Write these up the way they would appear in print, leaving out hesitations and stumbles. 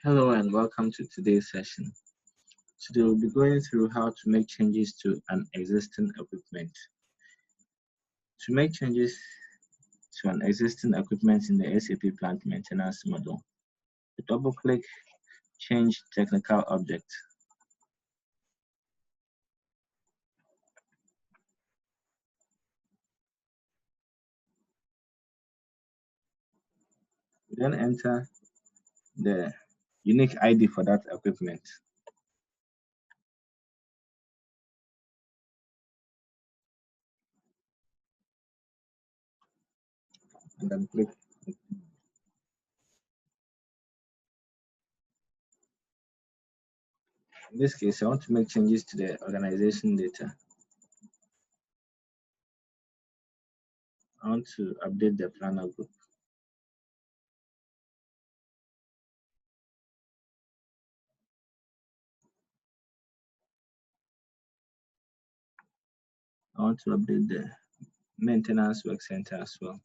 Hello and welcome to today's session. Today we'll be going through how to make changes to an existing equipment. To make changes to an existing equipment in the SAP plant maintenance model, double-click Change Technical Object. Then enter the unique ID for that equipment. And then click. In this case, I want to make changes to the organization data. I want to update the planner group. I want to update the maintenance work center as well.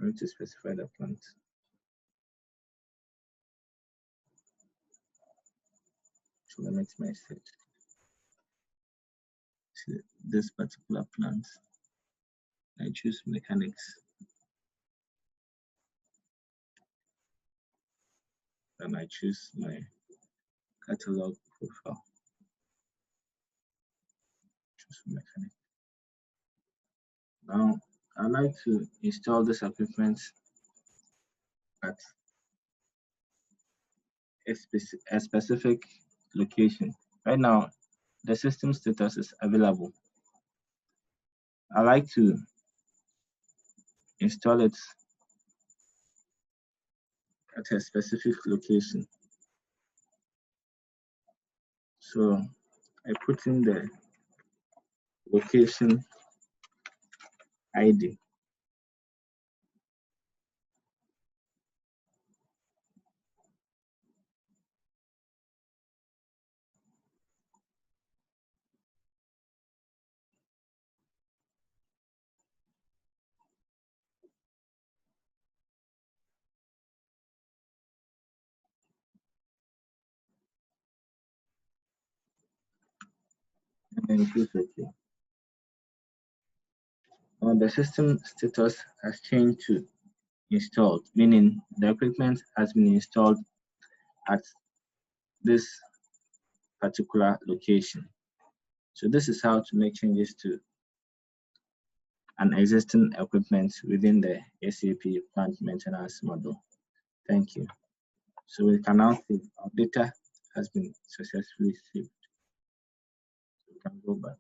I need to specify the plant. So let me set to this particular plant. I choose mechanics. Then I choose my catalog profile. Choose mechanics. Now I like to install this equipment at a specific location. Right now, the system status is available. I like to install it at a specific location. So I put in the location ID. And then click OK. Now the system status has changed to installed, meaning the equipment has been installed at this particular location. So this is how to make changes to an existing equipment within the SAP plant maintenance model. Thank you. So we can now see our data has been successfully saved. We can go back.